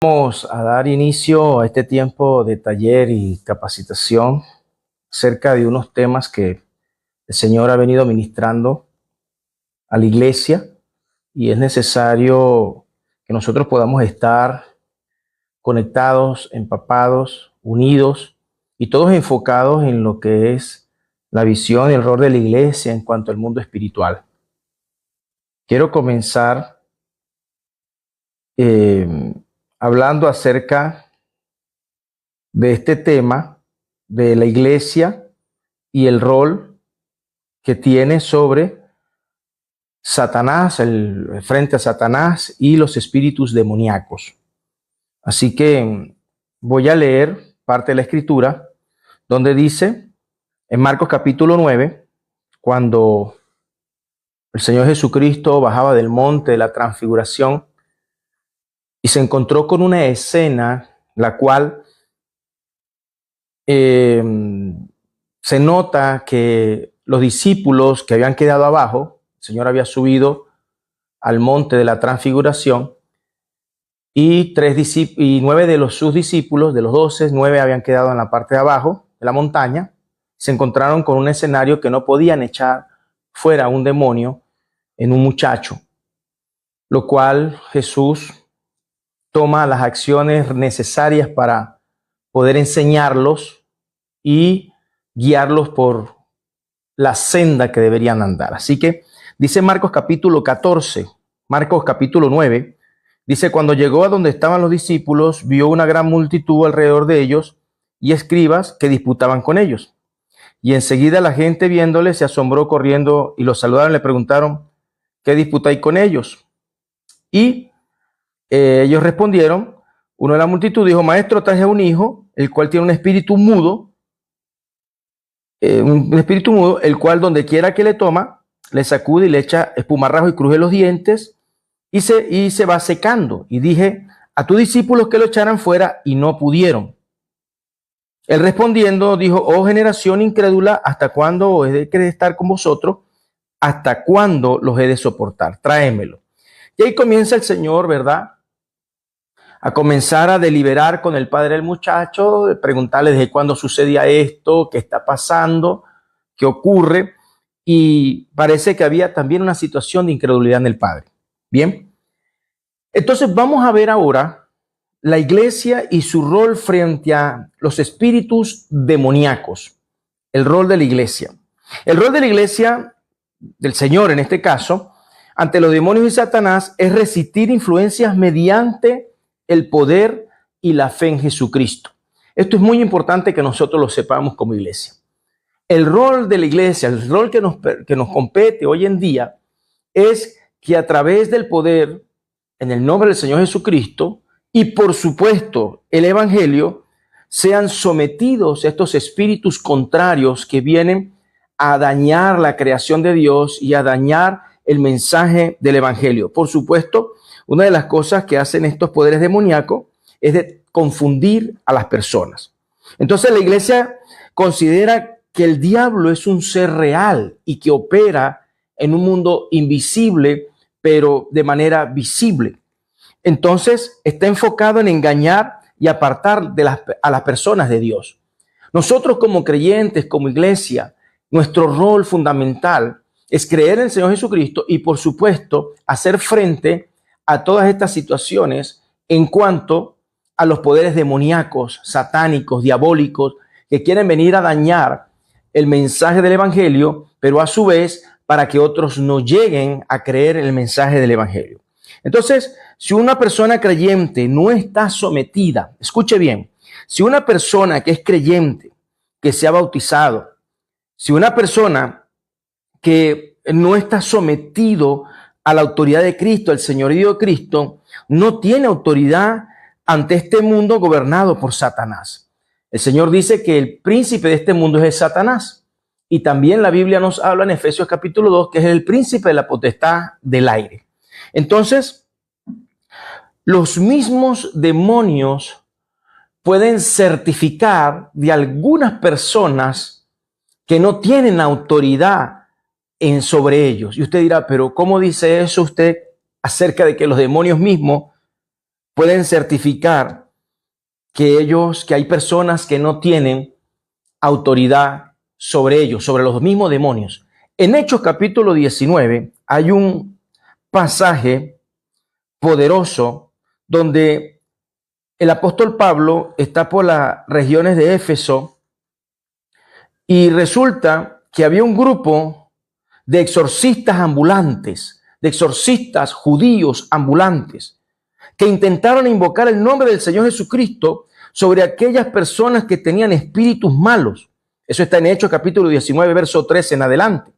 Vamos a dar inicio a este tiempo de taller y capacitación acerca de unos temas que el Señor ha venido ministrando a la iglesia, y es necesario que nosotros podamos estar conectados, empapados, unidos y todos enfocados en lo que es la visión y el rol de la iglesia en cuanto al mundo espiritual. Quiero comenzar hablando acerca de este tema de la iglesia y el rol que tiene sobre Satanás, frente a Satanás y los espíritus demoníacos. Así que voy a leer parte de la escritura donde dice en Marcos capítulo 9, cuando el Señor Jesucristo bajaba del monte de la transfiguración y se encontró con una escena la cual se nota que los discípulos que habían quedado abajo, el Señor había subido al monte de la transfiguración, y 9 de sus discípulos, de los 12, 9 habían quedado en la parte de abajo de la montaña. Se encontraron con un escenario que no podían echar fuera un demonio en un muchacho, lo cual Jesús toma las acciones necesarias para poder enseñarlos y guiarlos por la senda que deberían andar. Así que dice Marcos capítulo 14, Marcos capítulo 9, dice: cuando llegó a donde estaban los discípulos, vio una gran multitud alrededor de ellos y escribas que disputaban con ellos. Y enseguida la gente, viéndole, se asombró, corriendo y los saludaron y le preguntaron: ¿qué disputáis con ellos? Y ellos respondieron. Uno de la multitud dijo: maestro, traje un hijo, el cual tiene un espíritu mudo, el cual donde quiera que le toma, le sacude y le echa espumarrajo y cruje los dientes, y se va secando. Y dije a tus discípulos que lo echaran fuera, y no pudieron. Él respondiendo dijo: oh generación incrédula, ¿hasta cuándo he de estar con vosotros? ¿Hasta cuándo los he de soportar? Tráemelo. Y ahí comienza el Señor, ¿verdad?, a comenzar a deliberar con el padre del muchacho, de preguntarle desde cuándo sucedía esto, qué está pasando, qué ocurre. Y parece que había también una situación de incredulidad en el padre. Bien, entonces vamos a ver ahora la iglesia y su rol frente a los espíritus demoníacos. El rol de la iglesia. El rol de la iglesia, del Señor en este caso, ante los demonios y Satanás, es resistir influencias mediante el poder y la fe en Jesucristo. Esto es muy importante que nosotros lo sepamos como iglesia. El rol de la iglesia, el rol que nos compete hoy en día, es que a través del poder, en el nombre del Señor Jesucristo, y por supuesto el evangelio, sean sometidos estos espíritus contrarios que vienen a dañar la creación de Dios y a dañar el mensaje del evangelio. Por supuesto, una de las cosas que hacen estos poderes demoníacos es de confundir a las personas. Entonces la iglesia considera que el diablo es un ser real y que opera en un mundo invisible, pero de manera visible. Entonces está enfocado en engañar y apartar a las personas de Dios. Nosotros como creyentes, como iglesia, nuestro rol fundamental es creer en el Señor Jesucristo y, por supuesto, hacer frente a todas estas situaciones en cuanto a los poderes demoníacos, satánicos, diabólicos, que quieren venir a dañar el mensaje del evangelio, pero a su vez para que otros no lleguen a creer en el mensaje del evangelio. Entonces, si una persona creyente no está sometida, escuche bien, si una persona que es creyente, que se ha bautizado, si una persona que no está sometido a la autoridad de Cristo, al señorío de Cristo, no tiene autoridad ante este mundo gobernado por Satanás. El Señor dice que el príncipe de este mundo es Satanás. Y también la Biblia nos habla en Efesios capítulo 2 que es el príncipe de la potestad del aire. Entonces, los mismos demonios pueden certificar de algunas personas que no tienen autoridad sobre ellos. Y usted dirá, pero ¿cómo dice eso usted acerca de que los demonios mismos pueden certificar que hay personas que no tienen autoridad sobre ellos, sobre los mismos demonios. En Hechos capítulo 19 hay un pasaje poderoso donde el apóstol Pablo está por las regiones de Éfeso y resulta que había un grupo de exorcistas ambulantes, de exorcistas judíos ambulantes, que intentaron invocar el nombre del Señor Jesucristo sobre aquellas personas que tenían espíritus malos. Eso está en Hechos capítulo 19, verso 13 en adelante.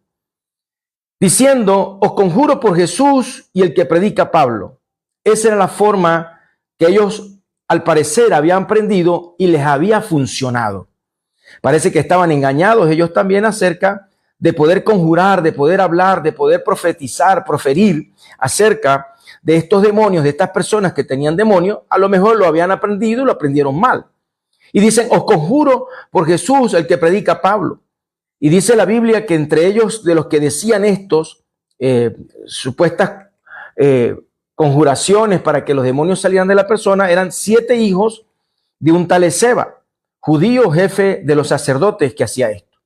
Diciendo, os conjuro por Jesús y el que predica Pablo. Esa era la forma que ellos al parecer habían aprendido y les había funcionado. Parece que estaban engañados ellos también acerca de poder conjurar, de poder hablar, de poder profetizar, proferir acerca de estos demonios, de estas personas que tenían demonios. A lo mejor lo habían aprendido y lo aprendieron mal. Y dicen, os conjuro por Jesús, el que predica Pablo. Y dice la Biblia que entre ellos, de los que decían estos supuestas conjuraciones para que los demonios salieran de la persona, eran 7 hijos de un tal Esceva, judío jefe de los sacerdotes que hacía esto.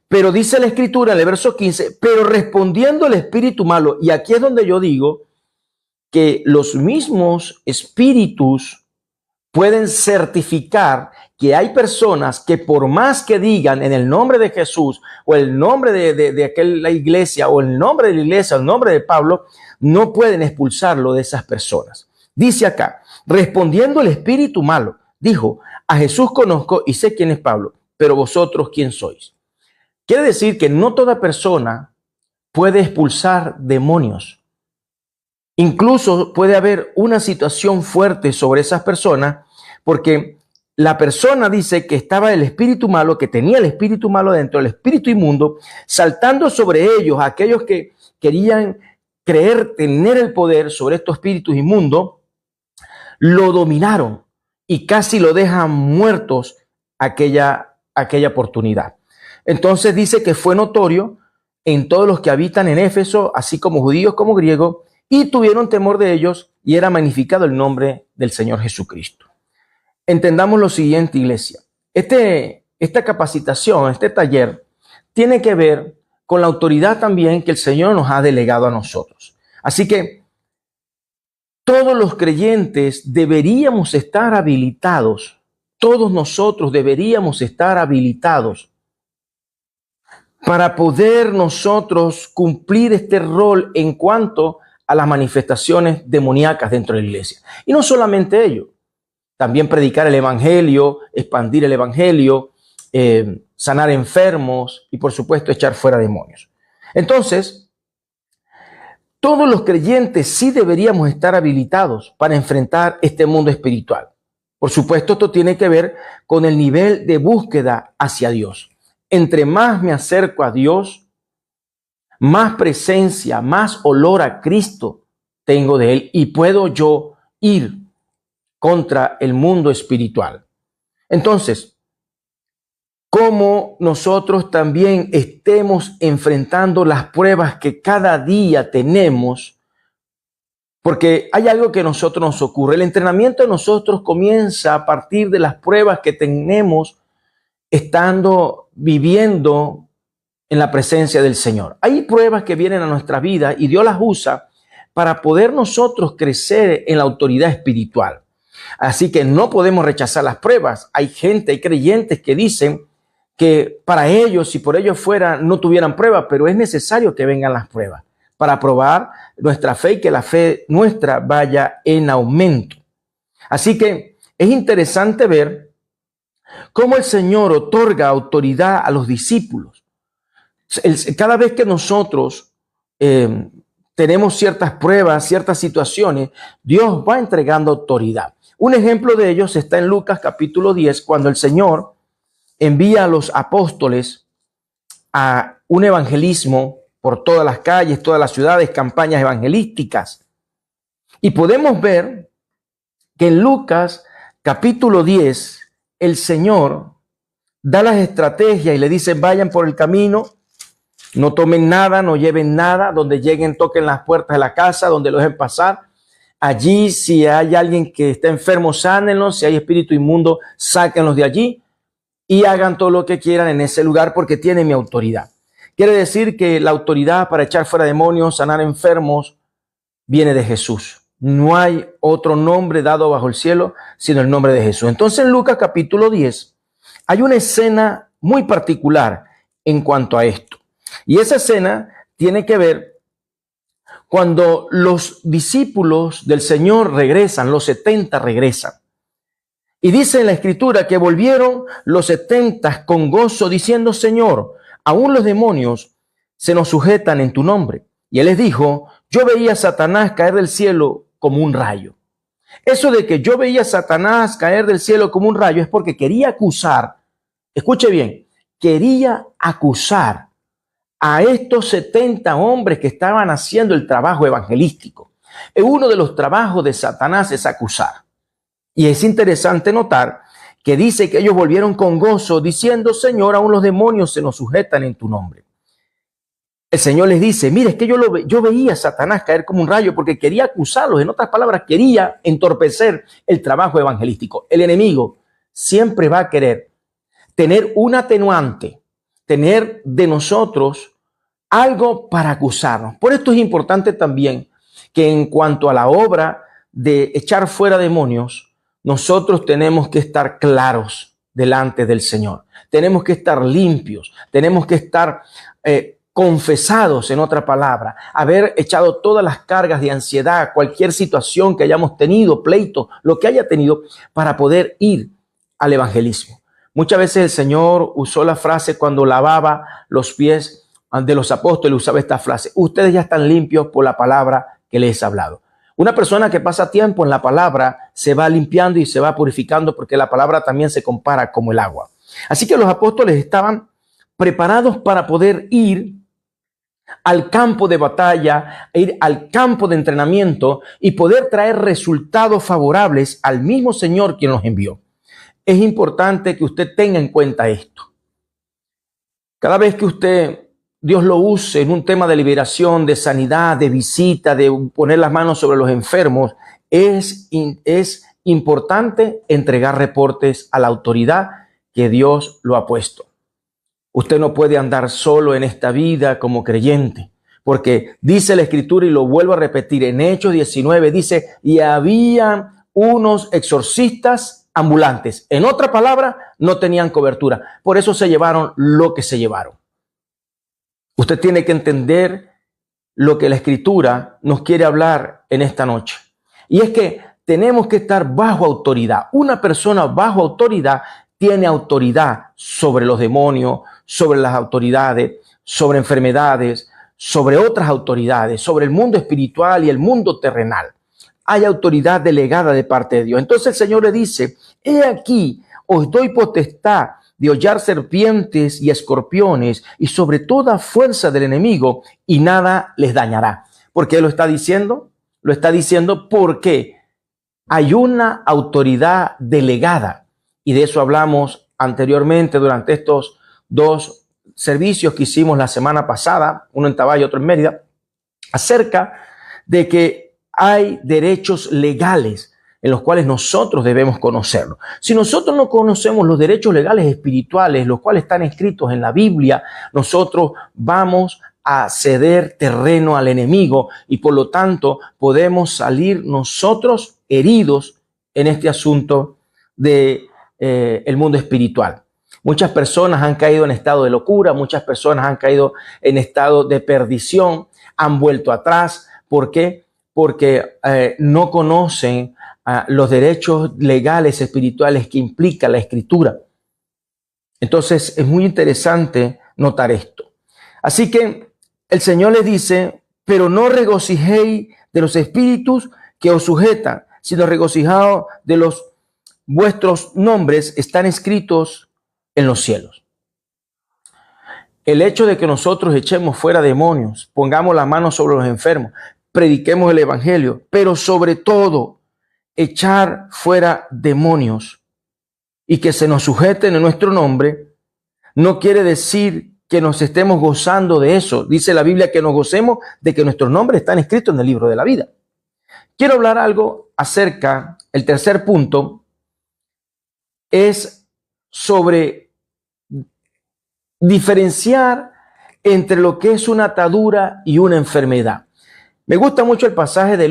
Pero dice la escritura en el verso 15, pero respondiendo el espíritu malo, y aquí es donde yo digo que los mismos espíritus pueden certificar que hay personas que por más que digan en el nombre de Jesús o el nombre de aquella iglesia o el nombre de la iglesia o el nombre de Pablo, no pueden expulsarlo de esas personas. Dice acá, respondiendo el espíritu malo, dijo, a Jesús conozco y sé quién es Pablo, pero vosotros quién sois. Quiere decir que no toda persona puede expulsar demonios. Incluso puede haber una situación fuerte sobre esas personas porque la persona dice que estaba el espíritu malo, que tenía el espíritu malo dentro, el espíritu inmundo, saltando sobre ellos, aquellos que querían creer tener el poder sobre estos espíritus inmundos, lo dominaron y casi lo dejan muertos aquella oportunidad. Entonces dice que fue notorio en todos los que habitan en Éfeso, así como judíos como griegos, y tuvieron temor de ellos y era magnificado el nombre del Señor Jesucristo. Entendamos lo siguiente, iglesia. Esta capacitación, este taller, tiene que ver con la autoridad también que el Señor nos ha delegado a nosotros. Así que todos los creyentes deberíamos estar habilitados, todos nosotros deberíamos estar habilitados para poder nosotros cumplir este rol en cuanto a las manifestaciones demoníacas dentro de la iglesia. Y no solamente ello, también predicar el evangelio, expandir el evangelio, sanar enfermos y por supuesto echar fuera demonios. Entonces, todos los creyentes sí deberíamos estar habilitados para enfrentar este mundo espiritual. Por supuesto, esto tiene que ver con el nivel de búsqueda hacia Dios. Entre más me acerco a Dios, más presencia, más olor a Cristo tengo de Él y puedo yo ir contra el mundo espiritual. Entonces, como nosotros también estemos enfrentando las pruebas que cada día tenemos, porque hay algo que a nosotros nos ocurre. El entrenamiento de nosotros comienza a partir de las pruebas que tenemos estando viviendo en la presencia del Señor. Hay pruebas que vienen a nuestra vida y Dios las usa para poder nosotros crecer en la autoridad espiritual. Así que no podemos rechazar las pruebas. Hay gente, hay creyentes que dicen que para ellos, si por ellos fuera, no tuvieran pruebas, pero es necesario que vengan las pruebas para probar nuestra fe y que la fe nuestra vaya en aumento. Así que es interesante ver cómo el Señor otorga autoridad a los discípulos. Cada vez que nosotros tenemos ciertas pruebas, ciertas situaciones, Dios va entregando autoridad. Un ejemplo de ellos está en Lucas capítulo 10, cuando el Señor envía a los apóstoles a un evangelismo por todas las calles, todas las ciudades, campañas evangelísticas. Y podemos ver que en Lucas capítulo 10, el Señor da las estrategias y le dice, vayan por el camino, no tomen nada, no lleven nada, donde lleguen toquen las puertas de la casa, donde lo dejen pasar. Allí, si hay alguien que está enfermo, sánenlo. Si hay espíritu inmundo, sáquenlos de allí y hagan todo lo que quieran en ese lugar porque tienen mi autoridad. Quiere decir que la autoridad para echar fuera demonios, sanar enfermos, viene de Jesús. No hay otro nombre dado bajo el cielo sino el nombre de Jesús. Entonces en Lucas capítulo 10 hay una escena muy particular en cuanto a esto. Y esa escena tiene que ver cuando los discípulos del Señor regresan, los 70 regresan. Y dice en la Escritura que volvieron los 70 con gozo diciendo: Señor, aún los demonios se nos sujetan en tu nombre. Y él les dijo: yo veía a Satanás caer del cielo como un rayo. Eso de que yo veía a Satanás caer del cielo como un rayo es porque quería acusar, escuche bien, quería acusar a estos 70 hombres que estaban haciendo el trabajo evangelístico. Uno de los trabajos de Satanás es acusar. Y es interesante notar que dice que ellos volvieron con gozo diciendo: Señor, aún los demonios se nos sujetan en tu nombre. El Señor les dice: mire, es que yo veía a Satanás caer como un rayo porque quería acusarlos. En otras palabras, quería entorpecer el trabajo evangelístico. El enemigo siempre va a querer tener un atenuante, tener de nosotros algo para acusarnos. Por esto es importante también que en cuanto a la obra de echar fuera demonios, nosotros tenemos que estar claros delante del Señor. Tenemos que estar limpios, tenemos que estar confesados, en otra palabra, haber echado todas las cargas de ansiedad, cualquier situación que hayamos tenido, pleito, lo que haya tenido, para poder ir al evangelismo. Muchas veces el Señor usó la frase cuando lavaba los pies de los apóstoles, usaba esta frase: ustedes ya están limpios por la palabra que les he hablado. Una persona que pasa tiempo en la palabra se va limpiando y se va purificando, porque la palabra también se compara como el agua. Así que los apóstoles estaban preparados para poder ir al campo de batalla, ir al campo de entrenamiento y poder traer resultados favorables al mismo Señor quien los envió. Es importante que usted tenga en cuenta esto. Cada vez que Dios lo use en un tema de liberación, de sanidad, de visita, de poner las manos sobre los enfermos, es importante entregar reportes a la autoridad que Dios lo ha puesto. Usted no puede andar solo en esta vida como creyente, porque dice la Escritura, y lo vuelvo a repetir, en Hechos 19 dice: y había unos exorcistas ambulantes. En otra palabra, no tenían cobertura. Por eso se llevaron lo que se llevaron. Usted tiene que entender lo que la Escritura nos quiere hablar en esta noche. Y es que tenemos que estar bajo autoridad. Una persona bajo autoridad tiene autoridad sobre los demonios, sobre las autoridades, sobre enfermedades, sobre otras autoridades, sobre el mundo espiritual y el mundo terrenal. Hay autoridad delegada de parte de Dios. Entonces el Señor le dice: he aquí, os doy potestad de hollar serpientes y escorpiones y sobre toda fuerza del enemigo, y nada les dañará. ¿Por qué lo está diciendo? Lo está diciendo porque hay una autoridad delegada, y de eso hablamos anteriormente durante estos dos servicios que hicimos la semana pasada, uno en Tabay y otro en Mérida, acerca de que hay derechos legales en los cuales nosotros debemos conocerlo. Si nosotros no conocemos los derechos legales espirituales, los cuales están escritos en la Biblia, nosotros vamos a ceder terreno al enemigo y por lo tanto podemos salir nosotros heridos en este asunto de el mundo espiritual. Muchas personas han caído en estado de locura, muchas personas han caído en estado de perdición, han vuelto atrás. ¿Por qué? Porque no conocen los derechos legales espirituales que implica la Escritura. Entonces es muy interesante notar esto. Así que el Señor les dice: pero no regocijéis de los espíritus que os sujetan, sino regocijaos de los vuestros nombres están escritos en los cielos. El hecho de que nosotros echemos fuera demonios, pongamos las manos sobre los enfermos, prediquemos el evangelio, pero sobre todo echar fuera demonios y que se nos sujeten en nuestro nombre, no quiere decir que nos estemos gozando de eso. Dice la Biblia que nos gocemos de que nuestros nombres están escritos en el libro de la vida. quiero hablar algo acerca, el tercer punto es sobre diferenciar entre lo que es una atadura y una enfermedad. Me gusta mucho el pasaje de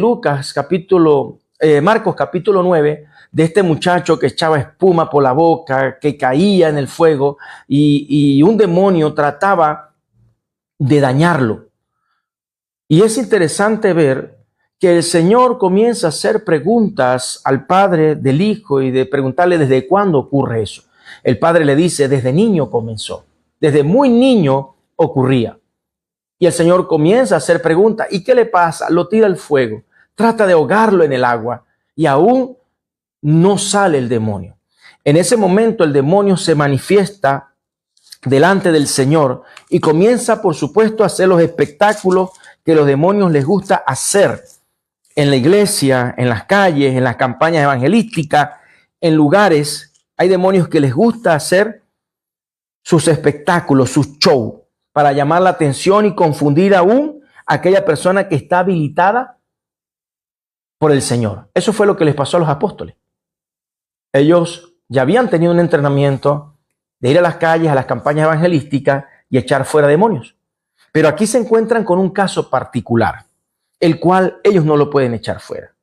Marcos capítulo 9, de este muchacho que echaba espuma por la boca, que caía en el fuego y un demonio trataba de dañarlo. Y es interesante ver que el Señor comienza a hacer preguntas al padre del hijo y de preguntarle desde cuándo ocurre eso. El padre le dice, desde niño comenzó, desde muy niño ocurría. Y el Señor comienza a hacer preguntas. ¿Y qué le pasa? Lo tira al fuego, trata de ahogarlo en el agua y aún no sale el demonio. En ese momento el demonio se manifiesta delante del Señor y comienza, por supuesto, a hacer los espectáculos que los demonios les gusta hacer en la iglesia, en las calles, en las campañas evangelísticas, en lugares. Hay demonios que les gusta hacer sus espectáculos, sus shows, para llamar la atención y confundir aún a aquella persona que está habilitada por el Señor. Eso fue lo que les pasó a los apóstoles. Ellos ya habían tenido un entrenamiento de ir a las calles, a las campañas evangelísticas y echar fuera demonios. Pero aquí se encuentran con un caso particular, el cual ellos no lo pueden echar fuera.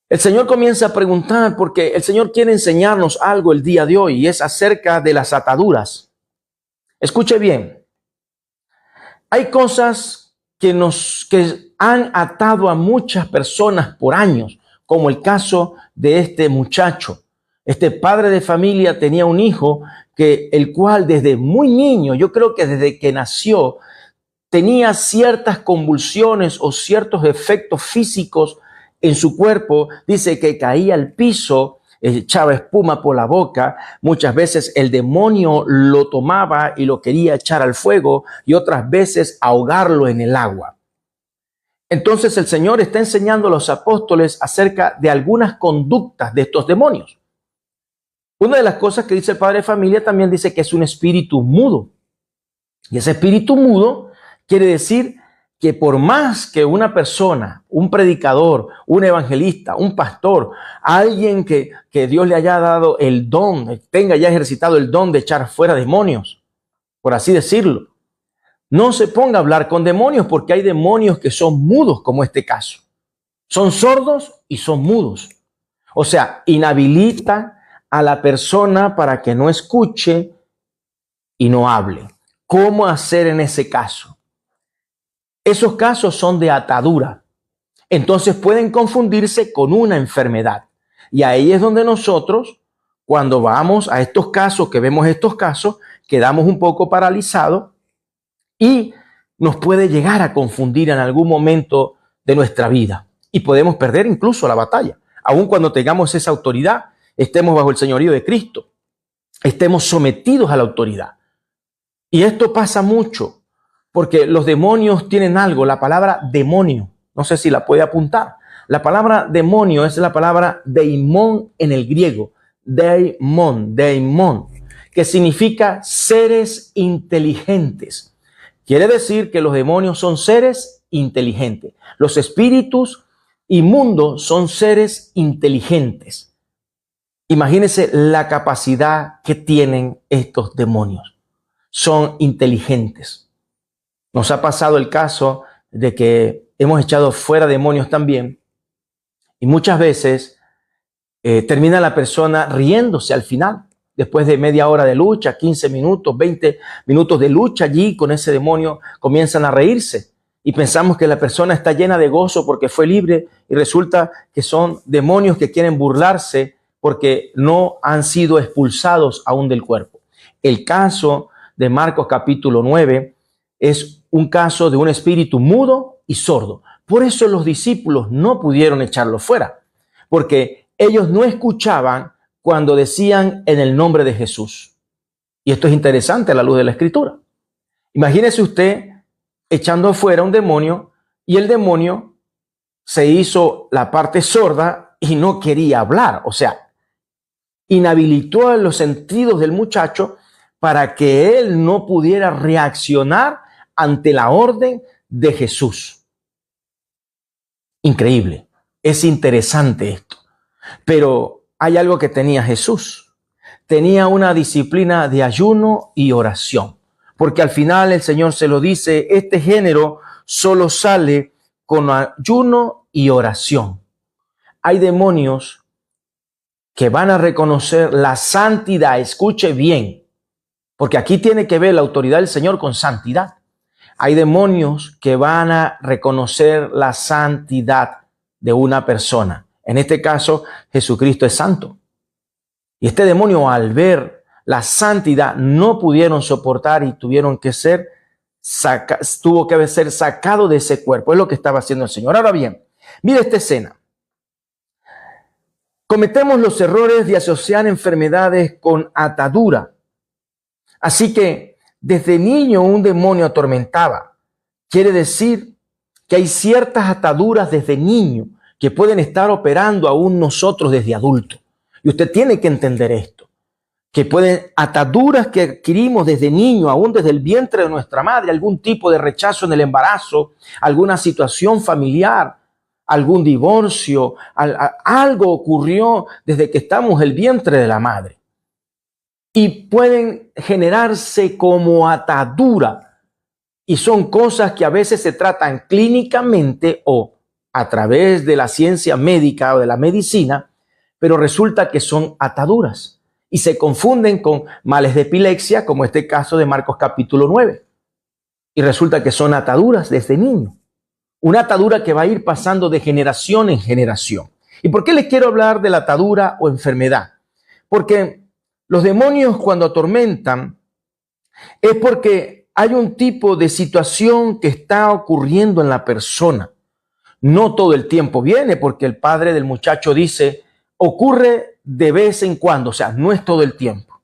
El Señor comienza a preguntar porque el Señor quiere enseñarnos algo el día de hoy y es acerca de las ataduras. Escuche bien. Hay cosas que han atado a muchas personas por años, como el caso de este muchacho. Este padre de familia tenía un hijo el cual desde muy niño, yo creo que desde que nació, tenía ciertas convulsiones o ciertos efectos físicos en su cuerpo. Dice que caía al piso, echaba espuma por la boca. Muchas veces el demonio lo tomaba y lo quería echar al fuego y otras veces ahogarlo en el agua. Entonces el Señor está enseñando a los apóstoles acerca de algunas conductas de estos demonios. Una de las cosas que dice el padre de familia también dice que es un espíritu mudo. Y ese espíritu mudo quiere decir que por más que una persona, un predicador, un evangelista, un pastor, alguien que Dios le haya dado el don, tenga ya ejercitado el don de echar fuera demonios, por así decirlo, no se ponga a hablar con demonios, porque hay demonios que son mudos, como este caso. Son sordos y son mudos. O sea, inhabilita a la persona para que no escuche y no hable. ¿Cómo hacer en ese caso? Esos casos son de atadura. Entonces pueden confundirse con una enfermedad. Y ahí es donde nosotros, cuando vamos a estos casos, que vemos estos casos, quedamos un poco paralizados y nos puede llegar a confundir en algún momento de nuestra vida. Y podemos perder incluso la batalla. Aun cuando tengamos esa autoridad, estemos bajo el señorío de Cristo, estemos sometidos a la autoridad. Y esto pasa mucho, porque los demonios tienen algo, la palabra demonio, no sé si la puede apuntar. La palabra demonio es la palabra deimón en el griego, deimón, que significa seres inteligentes. Quiere decir que los demonios son seres inteligentes. Los espíritus inmundos son seres inteligentes. Imagínense la capacidad que tienen estos demonios. Son inteligentes. Nos ha pasado el caso de que hemos echado fuera demonios también y muchas veces termina la persona riéndose al final. Después de media hora de lucha, 15 minutos, 20 minutos de lucha allí con ese demonio, comienzan a reírse y pensamos que la persona está llena de gozo porque fue libre y resulta que son demonios que quieren burlarse porque no han sido expulsados aún del cuerpo. El caso de Marcos capítulo 9 es un caso de un espíritu mudo y sordo. Por eso los discípulos no pudieron echarlo fuera, porque ellos no escuchaban cuando decían en el nombre de Jesús. Y esto es interesante a la luz de la Escritura. Imagínese usted echando afuera un demonio y el demonio se hizo la parte sorda y no quería hablar. O sea, inhabilitó los sentidos del muchacho para que él no pudiera reaccionar ante la orden de Jesús. Increíble. Es interesante esto. Pero hay algo que tenía Jesús. Tenía una disciplina de ayuno y oración. Porque al final el Señor se lo dice, este género solo sale con ayuno y oración. Hay demonios que van a reconocer la santidad. Escuche bien, porque aquí tiene que ver la autoridad del Señor con santidad. Hay demonios que van a reconocer la santidad de una persona. En este caso, Jesucristo es santo. Y este demonio, al ver la santidad, no pudieron soportar y tuvo que ser sacado de ese cuerpo. Es lo que estaba haciendo el Señor. Ahora bien, mire esta escena. Cometemos los errores de asociar enfermedades con atadura. Así que desde niño un demonio atormentaba. Quiere decir que hay ciertas ataduras desde niño que pueden estar operando aún nosotros desde adultos. Y usted tiene que entender esto, que pueden ataduras que adquirimos desde niño, aún desde el vientre de nuestra madre, algún tipo de rechazo en el embarazo, alguna situación familiar, algún divorcio, algo ocurrió desde que estamos en el vientre de la madre. Y pueden generarse como atadura. Y son cosas que a veces se tratan clínicamente o a través de la ciencia médica o de la medicina, pero resulta que son ataduras y se confunden con males de epilepsia, como este caso de Marcos capítulo 9. Y resulta que son ataduras desde niño. Una atadura que va a ir pasando de generación en generación. ¿Y por qué les quiero hablar de la atadura o enfermedad? Porque los demonios cuando atormentan es porque hay un tipo de situación que está ocurriendo en la persona. No todo el tiempo viene, porque el padre del muchacho dice, ocurre de vez en cuando, o sea, no es todo el tiempo.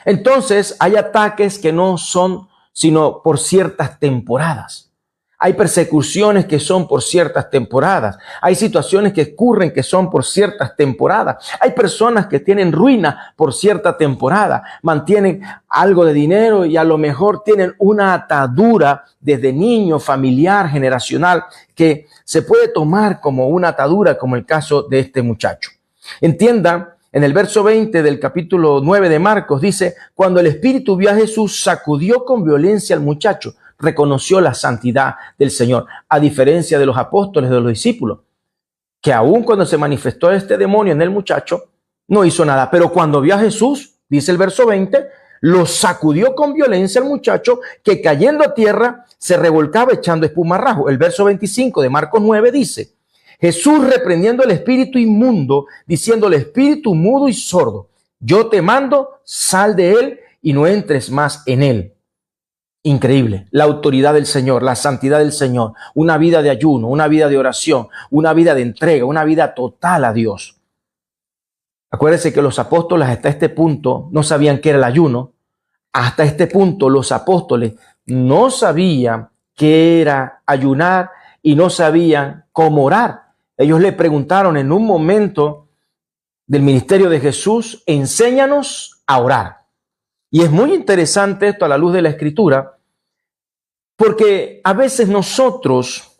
Entonces, hay ataques que no son sino por ciertas temporadas. Hay persecuciones que son por ciertas temporadas. Hay situaciones que ocurren que son por ciertas temporadas. Hay personas que tienen ruina por cierta temporada. Mantienen algo de dinero y a lo mejor tienen una atadura desde niño, familiar, generacional, que se puede tomar como una atadura, como el caso de este muchacho. Entienda, en el verso 20 del capítulo 9 de Marcos dice, cuando el Espíritu vio a Jesús, sacudió con violencia al muchacho. Reconoció la santidad del Señor, a diferencia de los apóstoles, de los discípulos, que aun cuando se manifestó este demonio en el muchacho, no hizo nada. Pero cuando vio a Jesús, dice el verso 20, lo sacudió con violencia al muchacho, que cayendo a tierra se revolcaba echando espumarrajo. El verso 25 de Marcos 9 dice, Jesús reprendiendo el espíritu inmundo, diciéndole, espíritu mudo y sordo, yo te mando, sal de él y no entres más en él. Increíble, la autoridad del Señor, la santidad del Señor, una vida de ayuno, una vida de oración, una vida de entrega, una vida total a Dios. Acuérdense que los apóstoles hasta este punto no sabían qué era el ayuno. Hasta este punto los apóstoles no sabían qué era ayunar y no sabían cómo orar. Ellos le preguntaron en un momento del ministerio de Jesús, enséñanos a orar. Y es muy interesante esto a la luz de la Escritura, porque a veces nosotros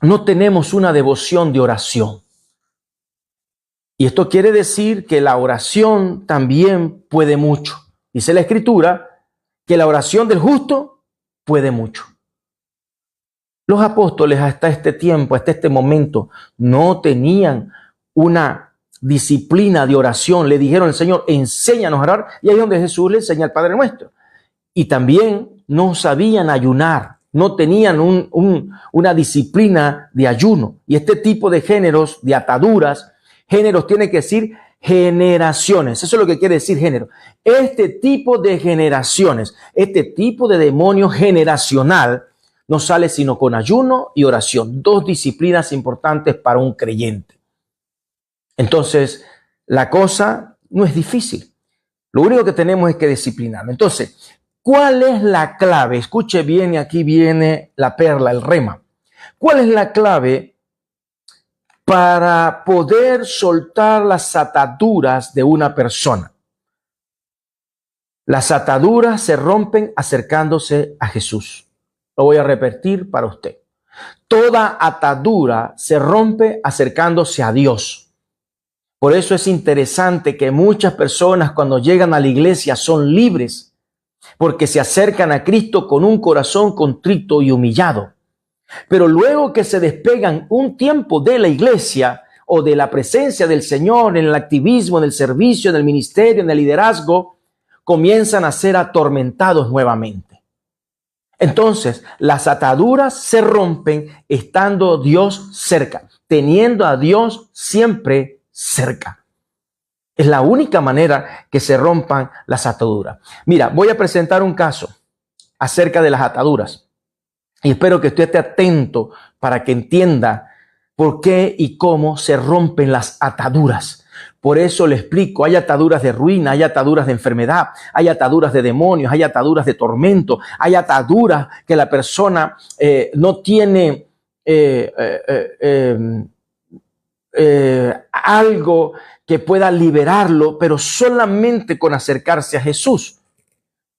no tenemos una devoción de oración. Y esto quiere decir que la oración también puede mucho. Dice la Escritura que la oración del justo puede mucho. Los apóstoles hasta este tiempo, hasta este momento, no tenían una disciplina de oración. Le dijeron al Señor, enséñanos a orar. Y ahí es donde Jesús le enseña al Padre Nuestro. Y también no sabían ayunar, no tenían una disciplina de ayuno. Y este tipo de géneros, de ataduras, géneros tiene que decir generaciones. Eso es lo que quiere decir género. Este tipo de generaciones, este tipo de demonio generacional no sale sino con ayuno y oración. Dos disciplinas importantes para un creyente. Entonces, la cosa no es difícil. Lo único que tenemos es que disciplinarlo. Entonces, ¿cuál es la clave? Escuche bien y aquí viene la perla, el rema. ¿Cuál es la clave para poder soltar las ataduras de una persona? Las ataduras se rompen acercándose a Jesús. Lo voy a repetir para usted. Toda atadura se rompe acercándose a Dios. Por eso es interesante que muchas personas cuando llegan a la iglesia son libres, porque se acercan a Cristo con un corazón contrito y humillado. Pero luego que se despegan un tiempo de la iglesia o de la presencia del Señor en el activismo, en el servicio, en el ministerio, en el liderazgo, comienzan a ser atormentados nuevamente. Entonces, las ataduras se rompen estando Dios cerca, teniendo a Dios siempre cerca. Es la única manera que se rompan las ataduras. Mira, voy a presentar un caso acerca de las ataduras y espero que usted esté atento para que entienda por qué y cómo se rompen las ataduras. Por eso le explico, hay ataduras de ruina, hay ataduras de enfermedad, hay ataduras de demonios, hay ataduras de tormento, hay ataduras que la persona no tiene algo que pueda liberarlo, pero solamente con acercarse a Jesús.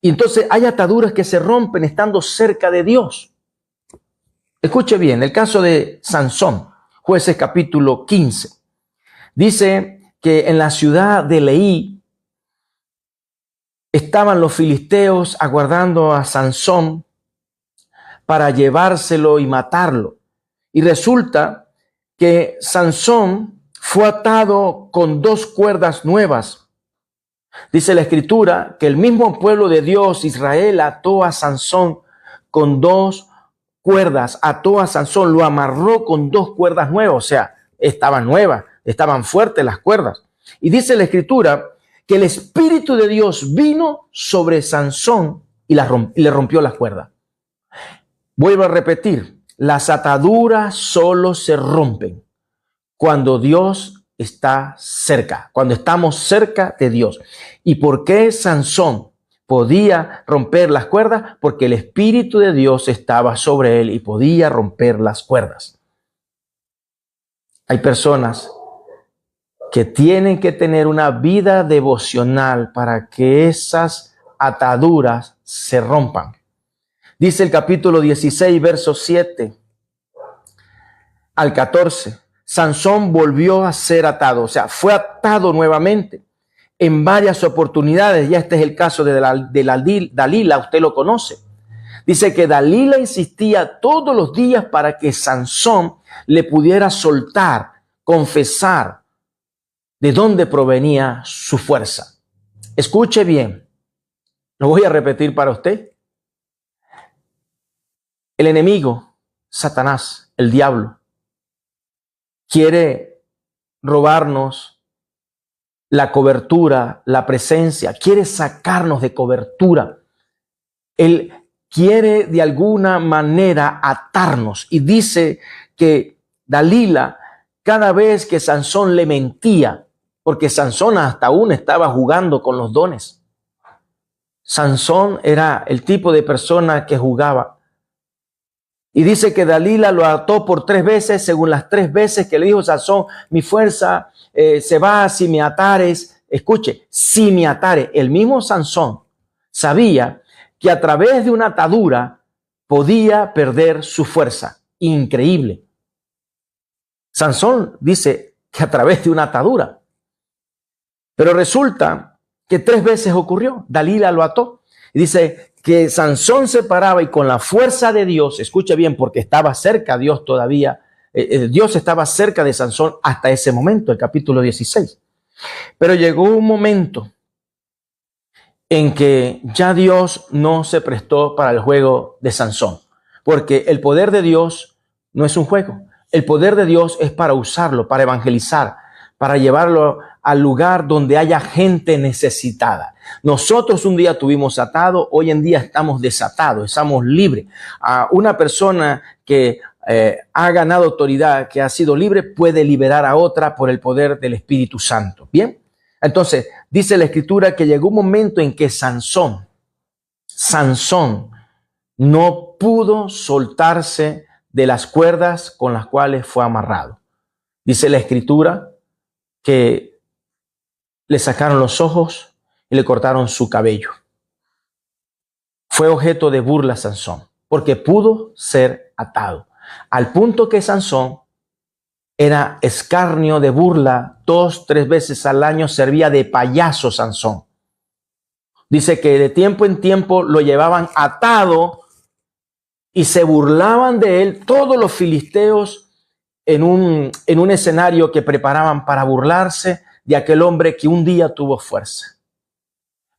Y entonces hay ataduras que se rompen estando cerca de Dios. Escuche bien, el caso de Sansón, Jueces capítulo 15. Dice que en la ciudad de Leí estaban los filisteos aguardando a Sansón para llevárselo y matarlo. Y resulta que Sansón fue atado con 2 cuerdas nuevas. Dice la Escritura que el mismo pueblo de Dios, Israel, ató a Sansón con 2 cuerdas, ató a Sansón, lo amarró con 2 cuerdas nuevas, o sea, estaban nuevas, estaban fuertes las cuerdas. Y dice la Escritura que el Espíritu de Dios vino sobre Sansón y le rompió las cuerdas. Vuelvo a repetir, las ataduras solo se rompen cuando Dios está cerca, cuando estamos cerca de Dios. ¿Y por qué Sansón podía romper las cuerdas? Porque el Espíritu de Dios estaba sobre él y podía romper las cuerdas. Hay personas que tienen que tener una vida devocional para que esas ataduras se rompan. Dice el capítulo 16, versos 7 al 14. Sansón volvió a ser atado, o sea, fue atado nuevamente en varias oportunidades. Ya este es el caso de Dalila, usted lo conoce. Dice que Dalila insistía todos los días para que Sansón le pudiera soltar, confesar de dónde provenía su fuerza. Escuche bien, lo voy a repetir para usted. El enemigo, Satanás, el diablo, quiere robarnos la cobertura, la presencia, quiere sacarnos de cobertura. Él quiere de alguna manera atarnos y dice que Dalila, cada vez que Sansón le mentía, porque Sansón hasta aún estaba jugando con los dones. Sansón era el tipo de persona que jugaba. Y dice que Dalila lo ató por 3 veces, según las 3 veces que le dijo Sansón, mi fuerza se va si me atares. Escuche, si me atares. El mismo Sansón sabía que a través de una atadura podía perder su fuerza. Increíble. Sansón dice que a través de una atadura. Pero resulta que 3 veces ocurrió. Dalila lo ató. Y dice que Sansón se paraba y con la fuerza de Dios, escuche bien, porque estaba cerca Dios todavía, Dios estaba cerca de Sansón hasta ese momento, el capítulo 16. Pero llegó un momento en que ya Dios no se prestó para el juego de Sansón, porque el poder de Dios no es un juego. El poder de Dios es para usarlo, para evangelizar, para llevarlo al lugar donde haya gente necesitada. Nosotros un día tuvimos atado, hoy en día estamos desatados, estamos libres. A una persona que ha ganado autoridad, que ha sido libre, puede liberar a otra por el poder del Espíritu Santo. Bien, entonces dice la Escritura que llegó un momento en que Sansón no pudo soltarse de las cuerdas con las cuales fue amarrado. Dice la Escritura que le sacaron los ojos y le cortaron su cabello. Fue objeto de burla Sansón, porque pudo ser atado. al punto que Sansón era escarnio, de burla. 2, 3 veces al año servía de payaso Sansón. Dice que de tiempo en tiempo lo llevaban atado y se burlaban de él todos los filisteos en un escenario que preparaban para burlarse de aquel hombre que un día tuvo fuerza.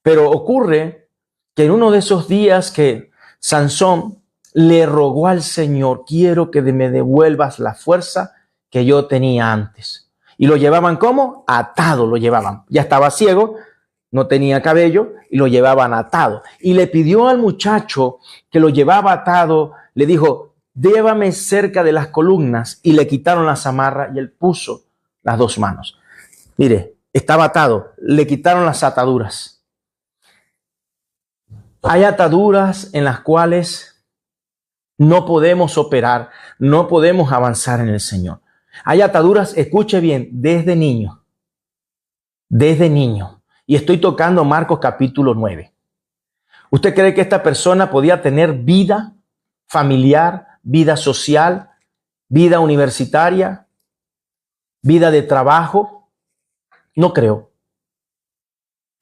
Pero ocurre que en uno de esos días que Sansón le rogó al Señor: quiero que me devuelvas la fuerza que yo tenía antes. Y lo llevaban ¿cómo? Atado lo llevaban. Ya estaba ciego, no tenía cabello y lo llevaban atado. Y le pidió al muchacho que lo llevaba atado, le dijo: llévame cerca de las columnas. Y le quitaron la zamarra y él puso las 2 manos. Mire, estaba atado, le quitaron las ataduras. Hay ataduras en las cuales no podemos operar, no podemos avanzar en el Señor. Hay ataduras, escuche bien, desde niño. Desde niño. Y estoy tocando Marcos capítulo 9. ¿Usted cree que esta persona podía tener vida familiar, vida social, vida universitaria, vida de trabajo? No creo.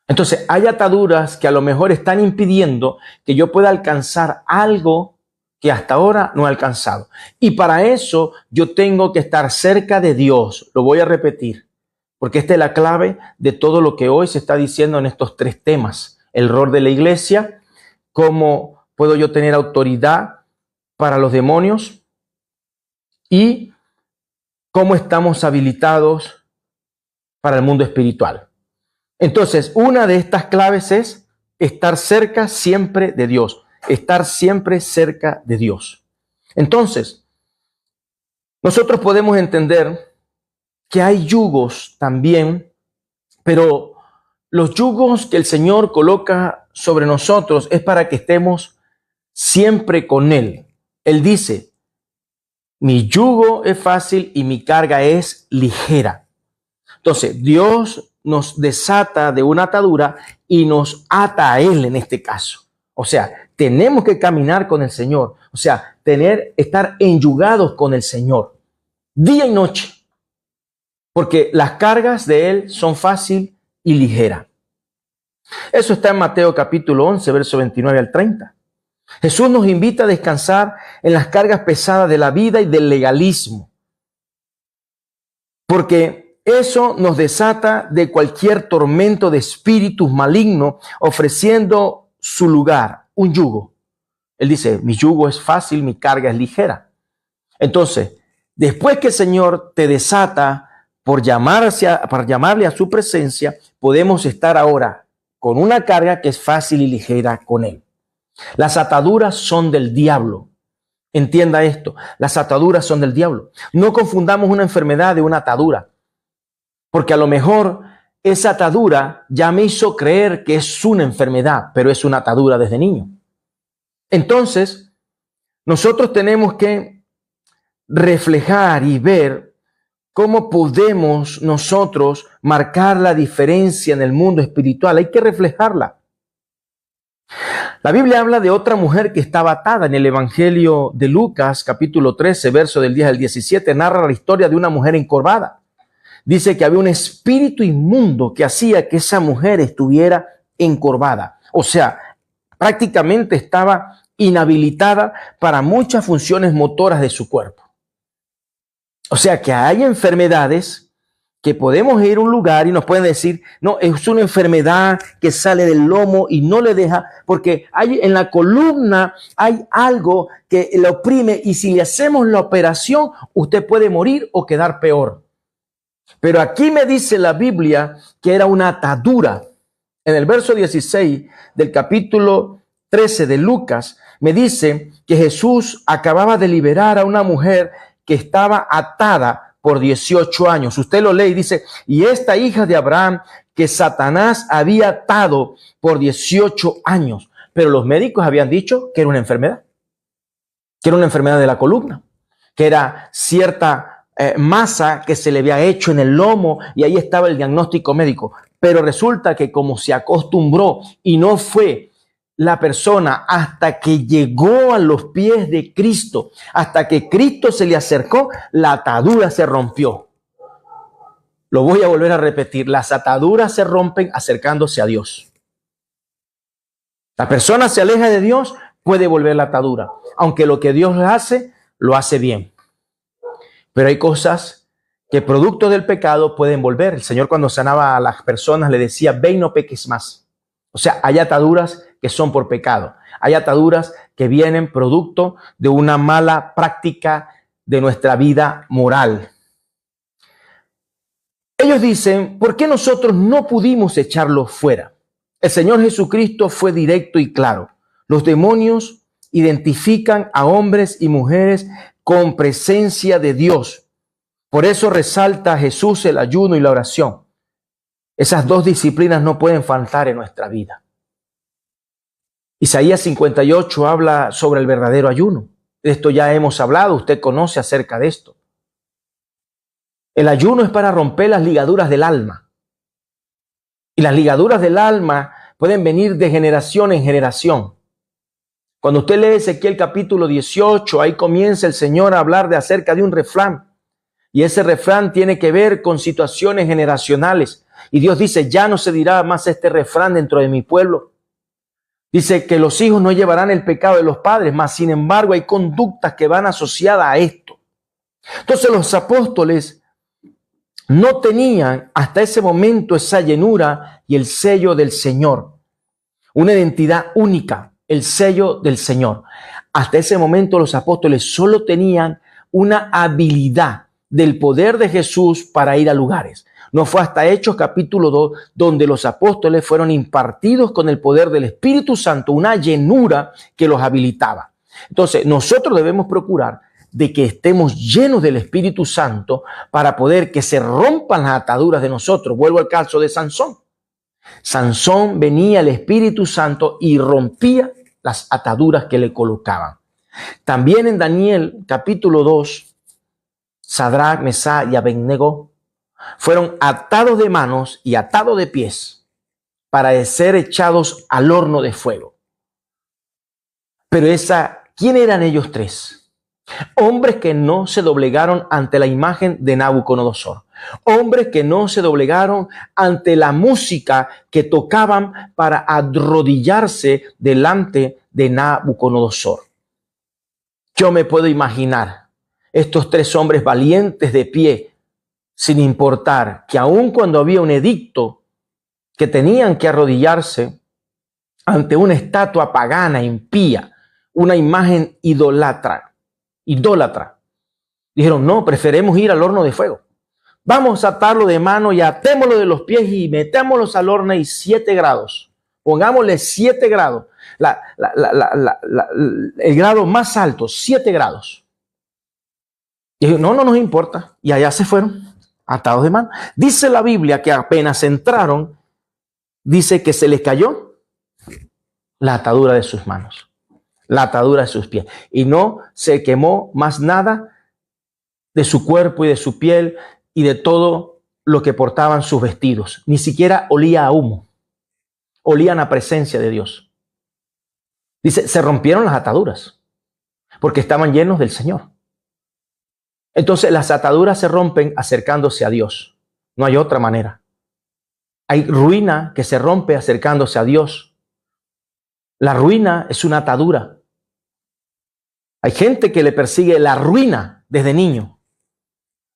Entonces, hay ataduras que a lo mejor están impidiendo que yo pueda alcanzar algo que hasta ahora no he alcanzado. Y para eso yo tengo que estar cerca de Dios. Lo voy a repetir, porque esta es la clave de todo lo que hoy se está diciendo en estos 3 temas. El rol de la iglesia, cómo puedo yo tener autoridad para los demonios y cómo estamos habilitados para el mundo espiritual. Entonces, una de estas claves es estar cerca siempre de Dios. Estar siempre cerca de Dios. Entonces, nosotros podemos entender que hay yugos también, pero los yugos que el Señor coloca sobre nosotros es para que estemos siempre con Él. Él dice: mi yugo es fácil y mi carga es ligera. Entonces, Dios nos desata de una atadura y nos ata a Él en este caso. O sea, tenemos que caminar con el Señor. O sea, estar enyugados con el Señor día y noche. Porque las cargas de Él son fácil y ligera. Eso está en Mateo capítulo 11, verso 29 al 30. Jesús nos invita a descansar en las cargas pesadas de la vida y del legalismo. Porque eso nos desata de cualquier tormento de espíritus malignos, ofreciendo su lugar, un yugo. Él dice: mi yugo es fácil, mi carga es ligera. Entonces, después que el Señor te desata para llamarle a su presencia, podemos estar ahora con una carga que es fácil y ligera con Él. Las ataduras son del diablo. Entienda esto, las ataduras son del diablo. No confundamos una enfermedad de una atadura, porque a lo mejor esa atadura ya me hizo creer que es una enfermedad, pero es una atadura desde niño. Entonces, nosotros tenemos que reflejar y ver cómo podemos nosotros marcar la diferencia en el mundo espiritual. Hay que reflejarla. La Biblia habla de otra mujer que estaba atada en el Evangelio de Lucas, capítulo 13, verso del 10 al 17, narra la historia de una mujer encorvada. Dice que había un espíritu inmundo que hacía que esa mujer estuviera encorvada. O sea, prácticamente estaba inhabilitada para muchas funciones motoras de su cuerpo. O sea que hay enfermedades que podemos ir a un lugar y nos pueden decir: no, es una enfermedad que sale del lomo y no le deja, porque hay en la columna hay algo que le oprime y si le hacemos la operación, usted puede morir o quedar peor. Pero aquí me dice la Biblia que era una atadura. En el verso 16 del capítulo 13 de Lucas me dice que Jesús acababa de liberar a una mujer que estaba atada por 18 años. Usted lo lee y dice: y esta hija de Abraham que Satanás había atado por 18 años. Pero los médicos habían dicho que era una enfermedad de la columna, que era cierta masa que se le había hecho en el lomo y ahí estaba el diagnóstico médico. Pero resulta que como se acostumbró y no fue la persona hasta que llegó a los pies de Cristo, hasta que Cristo se le acercó, la atadura se rompió. Lo voy a volver a repetir, las ataduras se rompen acercándose a Dios. La persona se aleja de Dios, puede volver la atadura, aunque lo que Dios hace, lo hace bien. Pero hay cosas que producto del pecado pueden volver. El Señor, cuando sanaba a las personas, le decía, ve y no peques más. O sea, hay ataduras que son por pecado. Hay ataduras que vienen producto de una mala práctica de nuestra vida moral. Ellos dicen, ¿por qué nosotros no pudimos echarlos fuera? El Señor Jesucristo fue directo y claro. Los demonios identifican a hombres y mujeres con presencia de Dios. Por eso resalta a Jesús el ayuno y la oración. Esas dos disciplinas no pueden faltar en nuestra vida. Isaías 58 habla sobre el verdadero ayuno. De esto ya hemos hablado, usted conoce acerca de esto. El ayuno es para romper las ligaduras del alma. Y las ligaduras del alma pueden venir de generación en generación. Cuando usted lee Ezequiel capítulo 18, ahí comienza el Señor a hablar de acerca de un refrán. Y ese refrán tiene que ver con situaciones generacionales. Y Dios dice, ya no se dirá más este refrán dentro de mi pueblo. Dice que los hijos no llevarán el pecado de los padres, mas sin embargo hay conductas que van asociadas a esto. Entonces los apóstoles no tenían hasta ese momento esa llenura y el sello del Señor. Una identidad única, el sello del Señor. Hasta ese momento los apóstoles solo tenían una habilidad del poder de Jesús para ir a lugares. No fue hasta Hechos capítulo 2 donde los apóstoles fueron impartidos con el poder del Espíritu Santo, una llenura que los habilitaba. Entonces nosotros debemos procurar de que estemos llenos del Espíritu Santo para poder que se rompan las ataduras de nosotros. Vuelvo al caso de Sansón. Sansón venía el Espíritu Santo y rompía las ataduras que le colocaban. También en Daniel capítulo 2, Sadrach, Mesach y Abednego fueron atados de manos y atados de pies para ser echados al horno de fuego. Pero ¿quién eran ellos tres? Hombres que no se doblegaron ante la imagen de Nabucodonosor. Hombres que no se doblegaron ante la música que tocaban para arrodillarse delante de Nabucodonosor. Yo me puedo imaginar estos tres hombres valientes de pie, sin importar que aun cuando había un edicto que tenían que arrodillarse ante una estatua pagana, impía, una imagen idólatra, dijeron, no, preferimos ir al horno de fuego. Vamos a atarlo de mano y atémoslo de los pies y metámoslos al horno y 7 grados. Pongámosle 7 grados. El grado más alto, 7 grados. Y dijeron, no nos importa. Y allá se fueron, atados de mano. Dice la Biblia que apenas entraron, dice que se les cayó la atadura de sus manos, la atadura de sus pies. Y no se quemó más nada de su cuerpo y de su piel y de todo lo que portaban sus vestidos. Ni siquiera olía a humo. Olían a presencia de Dios. Dice, se rompieron las ataduras porque estaban llenos del Señor. Entonces las ataduras se rompen acercándose a Dios. No hay otra manera. Hay ruina que se rompe acercándose a Dios. La ruina es una atadura. Hay gente que le persigue la ruina desde niño.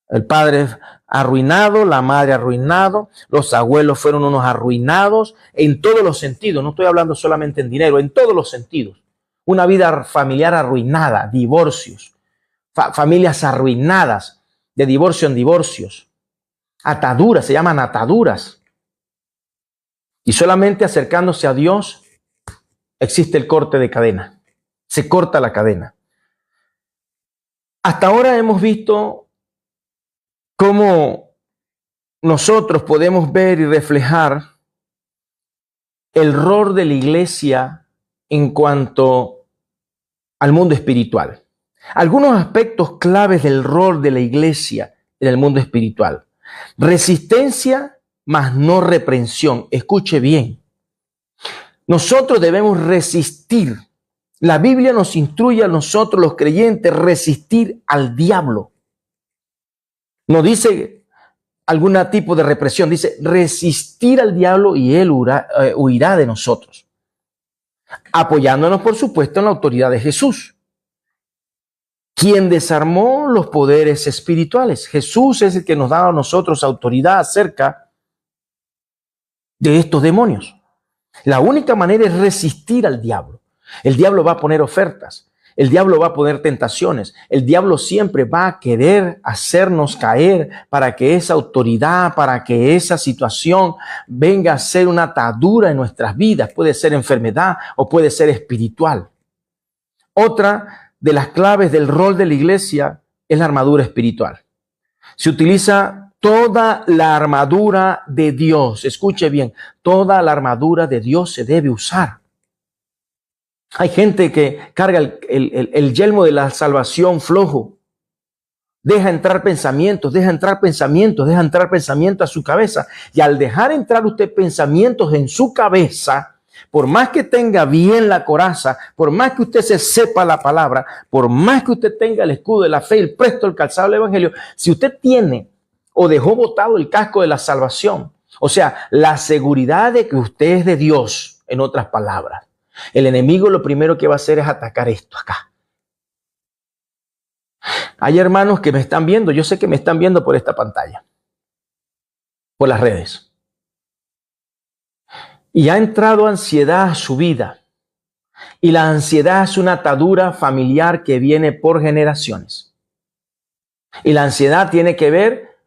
El padre arruinado, la madre arruinado, los abuelos fueron unos arruinados en todos los sentidos. No estoy hablando solamente en dinero, en todos los sentidos. Una vida familiar arruinada, divorcios. Familias arruinadas, de divorcio en divorcios. Ataduras, se llaman ataduras. Y solamente acercándose a Dios existe el corte de cadena. Se corta la cadena. Hasta ahora hemos visto cómo nosotros podemos ver y reflejar el rol de la iglesia en cuanto al mundo espiritual. Algunos aspectos claves del rol de la iglesia en el mundo espiritual. Resistencia, mas no reprensión. Escuche bien. Nosotros debemos resistir. La Biblia nos instruye a nosotros, los creyentes, resistir al diablo. No dice algún tipo de represión, dice resistir al diablo y él huirá de nosotros. Apoyándonos, por supuesto, en la autoridad de Jesús, quien desarmó los poderes espirituales. Jesús es el que nos da a nosotros autoridad acerca de estos demonios. La única manera es resistir al diablo. El diablo va a poner ofertas. El diablo va a poner tentaciones. El diablo siempre va a querer hacernos caer para que esa autoridad, para que esa situación venga a ser una atadura en nuestras vidas. Puede ser enfermedad o puede ser espiritual. Otra de las claves del rol de la iglesia es la armadura espiritual. Se utiliza toda la armadura de Dios. Escuche bien, toda la armadura de Dios se debe usar. Hay gente que carga el yelmo de la salvación flojo. Deja entrar pensamientos a su cabeza. Y al dejar entrar usted pensamientos en su cabeza, por más que tenga bien la coraza, por más que usted se sepa la palabra, por más que usted tenga el escudo de la fe, el presto, el calzado del evangelio, si usted tiene o dejó botado el casco de la salvación, o sea, la seguridad de que usted es de Dios, en otras palabras, el enemigo lo primero que va a hacer es atacar esto acá. Hay hermanos que me están viendo, yo sé que me están viendo por esta pantalla, por las redes. Y ha entrado ansiedad a su vida. Y la ansiedad es una atadura familiar que viene por generaciones. Y la ansiedad tiene que ver,